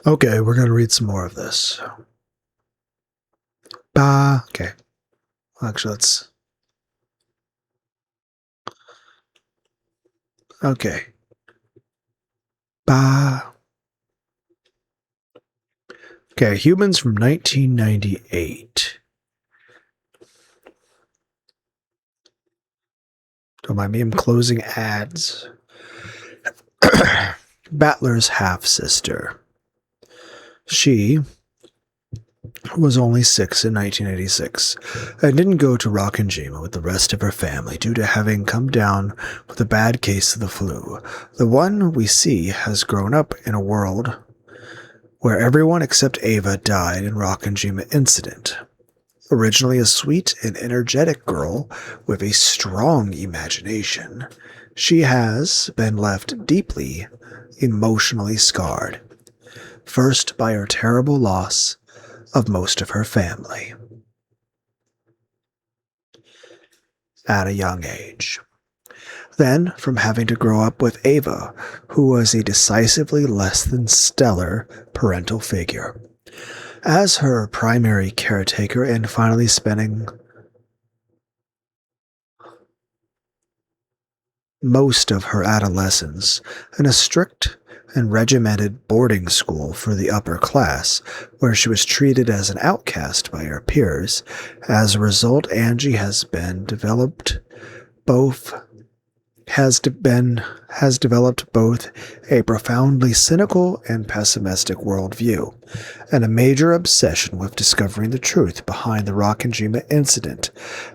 Okay, we're going to read some more of this. Ba. Okay. Actually, let's. Okay. Ba. Okay, Humans from 1998. Don't mind me, I'm closing ads. Battler's half-sister. She was only 6 in 1986 and didn't go to Rockinjima with the rest of her family due to having come down with a bad case of the flu. The one we see has grown up in a world where everyone except Ava died in Rockinjima incident. Originally a sweet and energetic girl with a strong imagination, she has been left deeply emotionally scarred, first by her terrible loss of most of her family at a young age. Then, from having to grow up with Ava, who was a decisively less than stellar parental figure, as her primary caretaker, and finally spending most of her adolescence in a strict and regimented boarding school for the upper class, where she was treated as an outcast by her peers. As a result, Angie has developed both a profoundly cynical and pessimistic worldview, and a major obsession with discovering the truth behind the Rockinjima incident.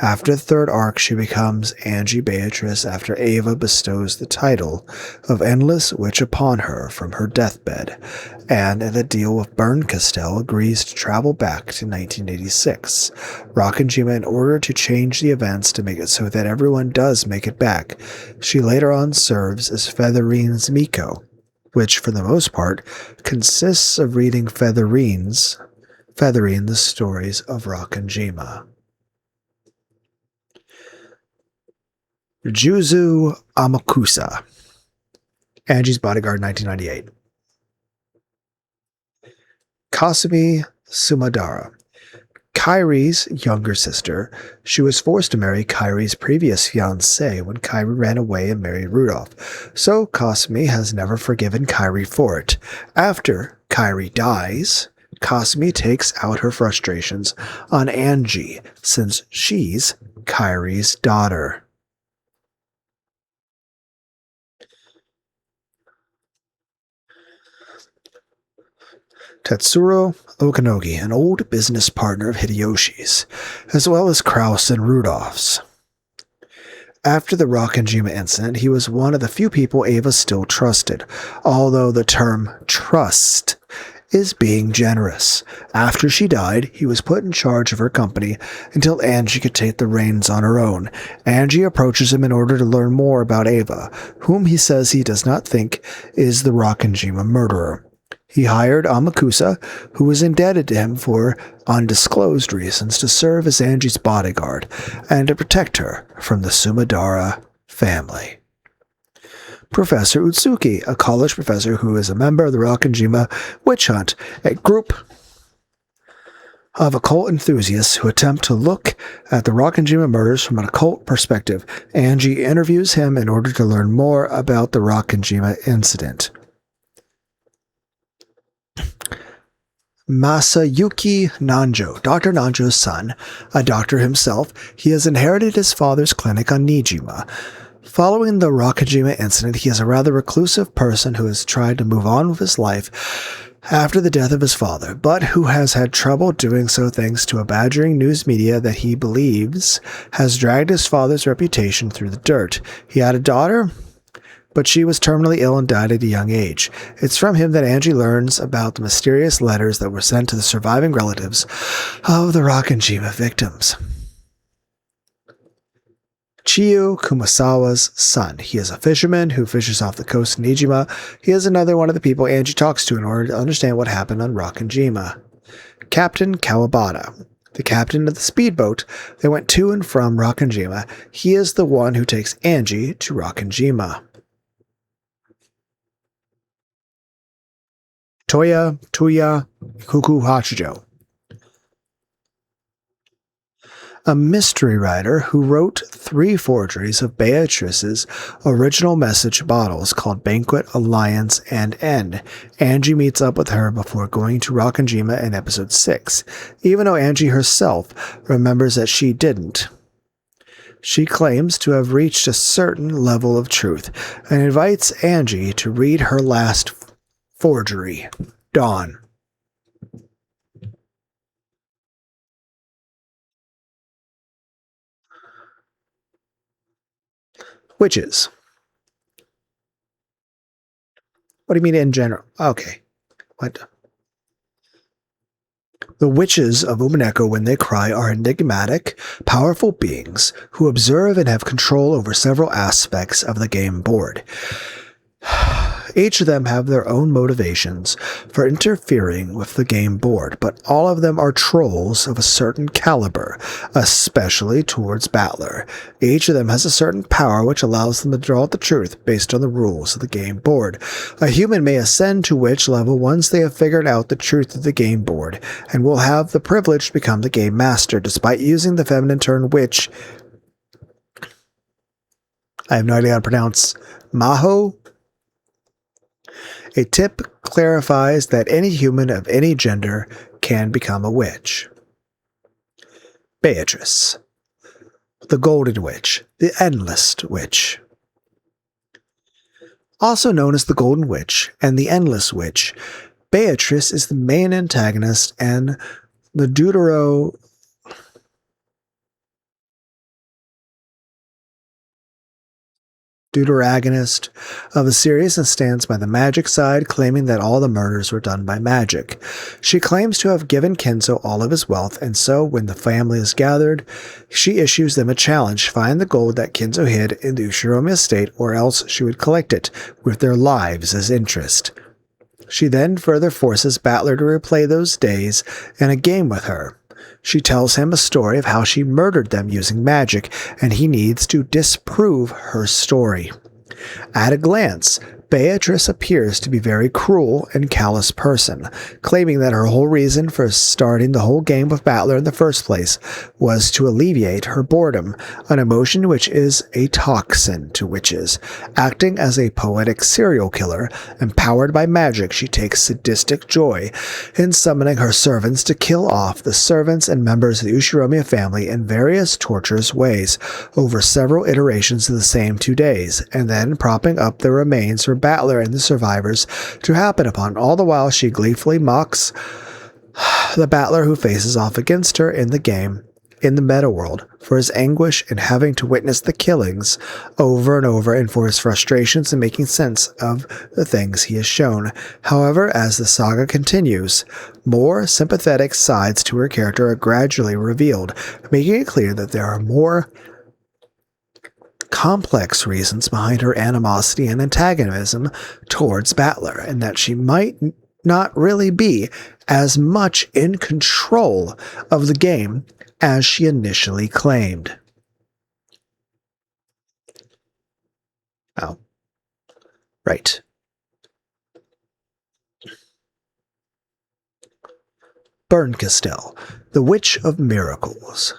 After the third arc, she becomes Angie Beatrice after Ava bestows the title of Endless Witch upon her from her deathbed, and in a deal with Bernkastel agrees to travel back to 1986. Rockinjima in order to change the events to make it so that everyone does make it back. She later on serves as Featherine's Miko, which for the most part consists of reading Featherine the stories of Rockinjima. Juzu Amakusa, Angie's Bodyguard, 1998. Kasumi Sumadara, Kairi's younger sister. She was forced to marry Kairi's previous fiancé when Kairi ran away and married Rudolph, so Kasumi has never forgiven Kairi for it. After Kairi dies, Kasumi takes out her frustrations on Angie, since she's Kairi's daughter. Tetsuro Okanogi, an old business partner of Hideyoshi's, as well as Kraus and Rudolph's. After the Rockinjima incident, he was one of the few people Ava still trusted, although the term trust is being generous. After she died, he was put in charge of her company until Angie could take the reins on her own. Angie approaches him in order to learn more about Ava, whom he says he does not think is the Rockinjima murderer. He hired Amakusa, who was indebted to him for undisclosed reasons, to serve as Angie's bodyguard and to protect her from the Sumadara family. Professor Utsuki, a college professor who is a member of the Rockinjima Witch Hunt, a group of occult enthusiasts who attempt to look at the Rockinjima murders from an occult perspective. Angie interviews him in order to learn more about the Rockinjima incident. Masayuki Nanjo, Dr. Nanjo's son, a doctor himself, he has inherited his father's clinic on Nijima. Following the Rockinjima incident, he is a rather reclusive person who has tried to move on with his life after the death of his father, but who has had trouble doing so thanks to a badgering news media that he believes has dragged his father's reputation through the dirt. He had a daughter, but she was terminally ill and died at a young age. It's from him that Angie learns about the mysterious letters that were sent to the surviving relatives of the Rockinjima victims. Chiyo Kumasawa's son. He is a fisherman who fishes off the coast of Nijima. He is another one of the people Angie talks to in order to understand what happened on Rockinjima. Captain Kawabata, the captain of the speedboat that went to and from Rockinjima. He is the one who takes Angie to Rockinjima. Toya Tuya Kuku Hachijo, a mystery writer who wrote 3 forgeries of Beatrice's original message bottles called Banquet, Alliance, and End. Angie meets up with her before going to Rokkenjima in episode 6, even though Angie herself remembers that she didn't. She claims to have reached a certain level of truth and invites Angie to read her last forgery, Dawn. Witches. What do you mean in general? Okay. What? The witches of Umineko, when they cry, are enigmatic, powerful beings who observe and have control over several aspects of the game board. Each of them have their own motivations for interfering with the game board, but all of them are trolls of a certain caliber, especially towards Battler. Each of them has a certain power which allows them to draw out the truth based on the rules of the game board. A human may ascend to witch level once they have figured out the truth of the game board, and will have the privilege to become the game master, despite using the feminine term witch. I have no idea how to pronounce Maho. A tip clarifies that any human of any gender can become a witch. Beatrice, the Golden Witch, the Endless Witch. Also known as the Golden Witch and the Endless Witch, Beatrice is the main antagonist and the deuteragonist of a series and stands by the magic side, claiming that all the murders were done by magic. She claims to have given Kenzo all of his wealth, and so when the family is gathered, she issues them a challenge: find the gold that Kenzo hid in the Ushiromi estate, or else she would collect it with their lives as interest. She then further forces Battler to replay those days in a game with her. She tells him a story of how she murdered them using magic, and he needs to disprove her story. At a glance, Beatrice appears to be a very cruel and callous person, claiming that her whole reason for starting the whole game with Battler in the first place was to alleviate her boredom, an emotion which is a toxin to witches. Acting as a poetic serial killer, empowered by magic, she takes sadistic joy in summoning her servants to kill off the servants and members of the Ushiromi family in various torturous ways over several iterations of the same 2 days, and then propping up the remains for Battler and the survivors to happen upon. All the while she gleefully mocks the Battler who faces off against her in the game, in the meta world, for his anguish in having to witness the killings over and over, and for his frustrations in making sense of the things he has shown. However, as the saga continues, more sympathetic sides to her character are gradually revealed, making it clear that there are more complex reasons behind her animosity and antagonism towards Battler, and that she might not really be as much in control of the game as she initially claimed. Oh. Right. Bernkastel, the Witch of Miracles.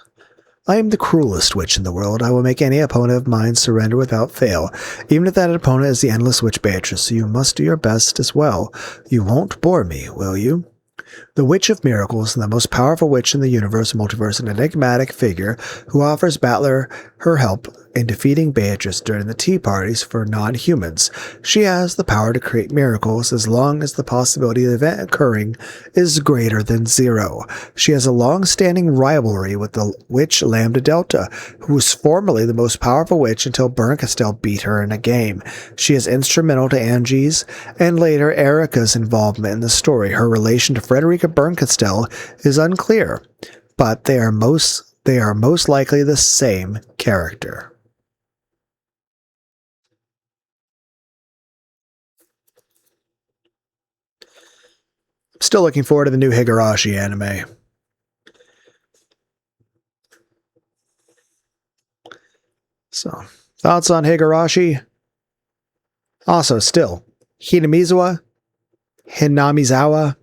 I am the cruelest witch in the world. I will make any opponent of mine surrender without fail, even if that opponent is the endless witch Beatrice, so you must do your best as well. You won't bore me, will you? The Witch of Miracles, the most powerful witch in the universe, multiverse, an enigmatic figure who offers Battler her help in defeating Beatrice during the tea parties for non-humans. She has the power to create miracles as long as the possibility of the event occurring is greater than 0. She has a long-standing rivalry with the witch Lambda Delta, who was formerly the most powerful witch until Bernkastel beat her in a game. She is instrumental to Angie's and later Erica's involvement in the story. Her relation to Frederica Bernkastel is unclear, but they are most likely the same character. Still looking forward to the new Higurashi anime. So, thoughts on Higurashi? Also, still, hinamizawa, Hinamizawa.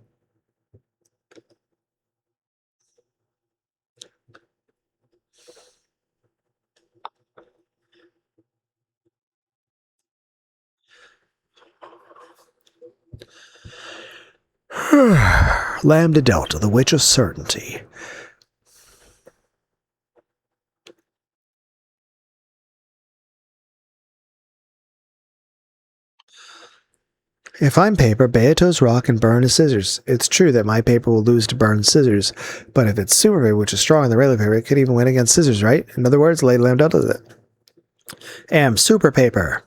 Lambda Delta, the Witch of Certainty. If I'm paper, Beato's rock can burn his scissors. It's true that my paper will lose to burn scissors, but if it's super paper, which is stronger than the regular paper, it could even win against scissors, right? In other words, Lady Lambda does it. Am super paper,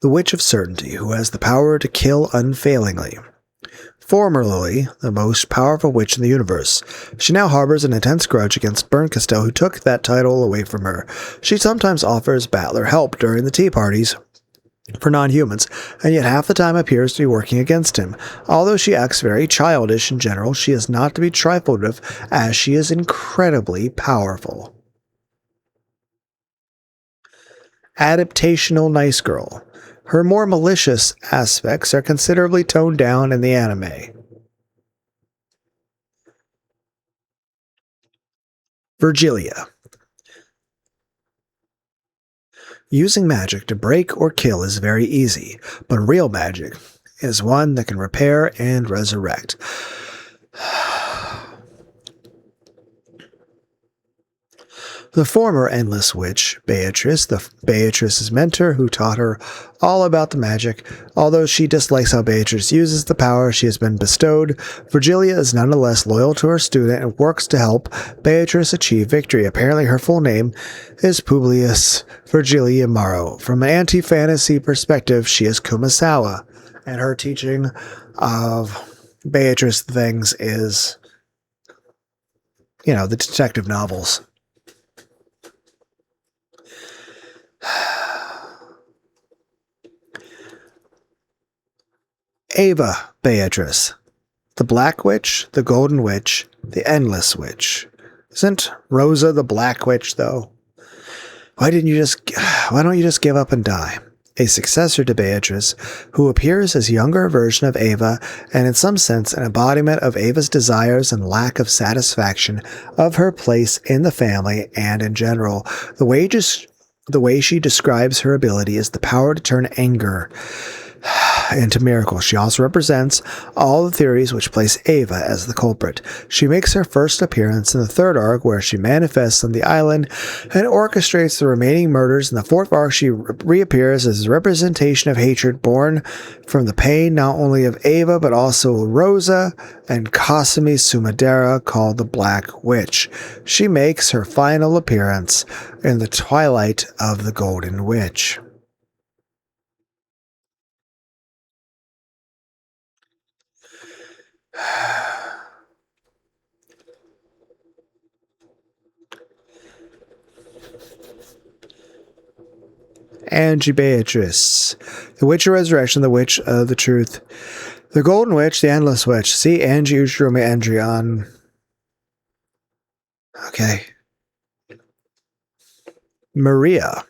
the Witch of Certainty, who has the power to kill unfailingly. Formerly the most powerful witch in the universe, she now harbors an intense grudge against Berncastel, who took that title away from her. She sometimes offers Battler help during the tea parties for non-humans, and yet half the time appears to be working against him. Although she acts very childish in general, she is not to be trifled with, as she is incredibly powerful. Adaptational nice girl. Her more malicious aspects are considerably toned down in the anime. Virgilia. Using magic to break or kill is very easy, but real magic is one that can repair and resurrect. The former Endless Witch, Beatrice, Beatrice's mentor who taught her all about the magic. Although she dislikes how Beatrice uses the power she has been bestowed, Virgilia is nonetheless loyal to her student and works to help Beatrice achieve victory. Apparently her full name is Publius Virgilia Morrow. From an anti-fantasy perspective, she is Kumasawa, and her teaching of Beatrice things is, the detective novels. Ava Beatrice. The Black Witch, the Golden Witch, the Endless Witch. Isn't Rosa the Black Witch, though? Why don't you just give up and die? A successor to Beatrice, who appears as a younger version of Ava, and in some sense an embodiment of Ava's desires and lack of satisfaction of her place in the family and in general. The way she describes her ability is the power to turn anger into miracles. She also represents all the theories which place Ava as the culprit. She makes her first appearance in the third arc, where she manifests on the island and orchestrates the remaining murders. In the fourth arc, she reappears as a representation of hatred born from the pain not only of Ava, but also Rosa and Kasumi Sumadera, called the Black Witch. She makes her final appearance in the Twilight of the Golden Witch. Angie Beatrice, the Witch of Resurrection, the Witch of the Truth, the Golden Witch, the Endless Witch. See Angie Uchirome Andrion. Okay. Maria,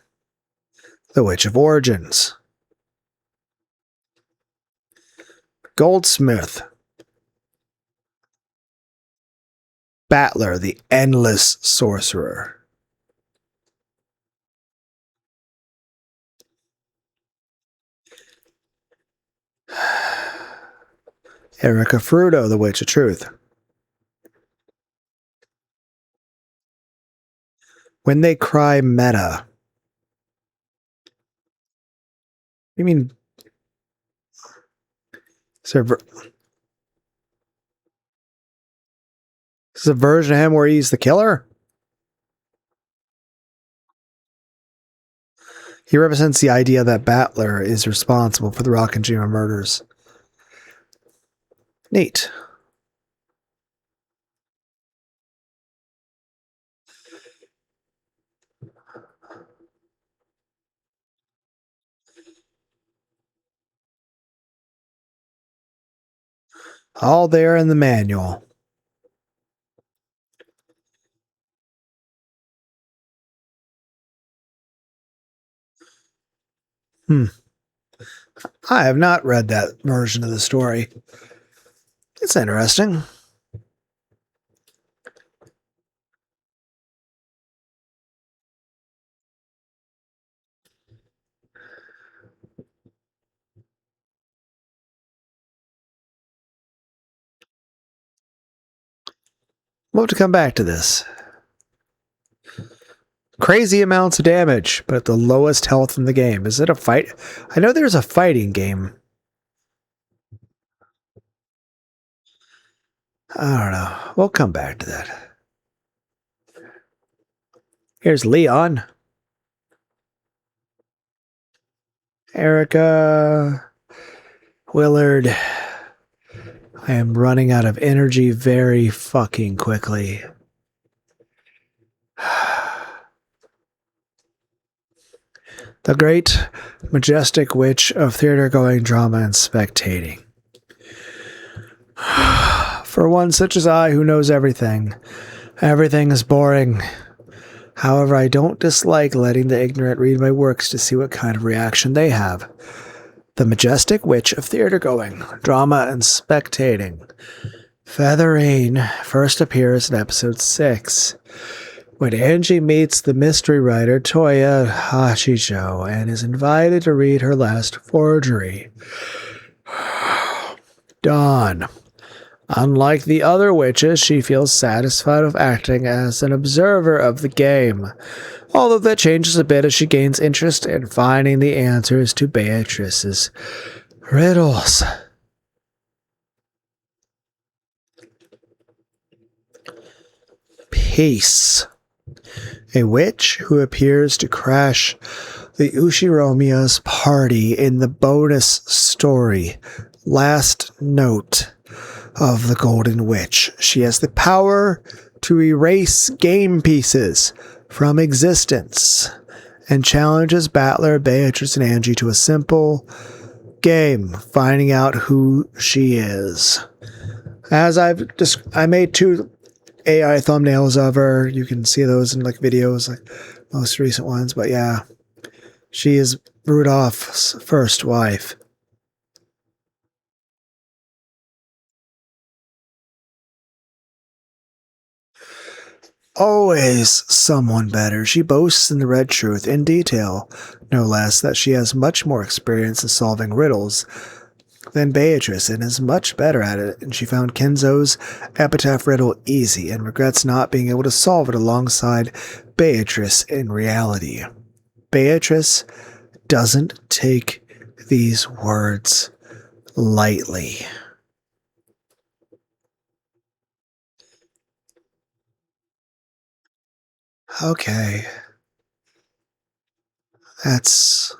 the Witch of Origins. Goldsmith. Battler, the Endless Sorcerer. Erica Fruto, the Witch of Truth. When They Cry Meta. You mean... Is there a version of him where he's the killer? He represents the idea that Battler is responsible for the Rokkenjima murders. Neat. All there in the manual. I have not read that version of the story. It's interesting. We'll have to come back to this. Crazy amounts of damage, but the lowest health in the game. Is it a fight? I know there's a fighting game. I don't know. We'll come back to that. Here's Leon. Erica. Willard. I am running out of energy very fucking quickly. The great, majestic witch of theater-going drama and spectating. For one such as I who knows everything, everything is boring. However, I don't dislike letting the ignorant read my works to see what kind of reaction they have. The majestic witch of theater-going, drama and spectating. Featherine first appears in episode 6, when Angie meets the mystery writer Toya Hashicho and is invited to read her last forgery. Dawn. Unlike the other witches, she feels satisfied with acting as an observer of the game, although that changes a bit as she gains interest in finding the answers to Beatrice's riddles. Peace. A witch who appears to crash the Ushiromiya's party in the bonus story, Last Note of the Golden Witch. She has the power to erase game pieces from existence and challenges battler Beatrice and Angie to a simple game, finding out who she is. As I made 2 AI thumbnails of her. You can see those in like videos, like most recent ones. But yeah, she is Rudolph's first wife. Always someone better. She boasts in the Red Truth in detail, no less, that she has much more experience in solving riddles than Beatrice and is much better at it, and she found Kenzo's epitaph riddle easy and regrets not being able to solve it alongside Beatrice in reality. Beatrice doesn't take these words lightly. Okay. That's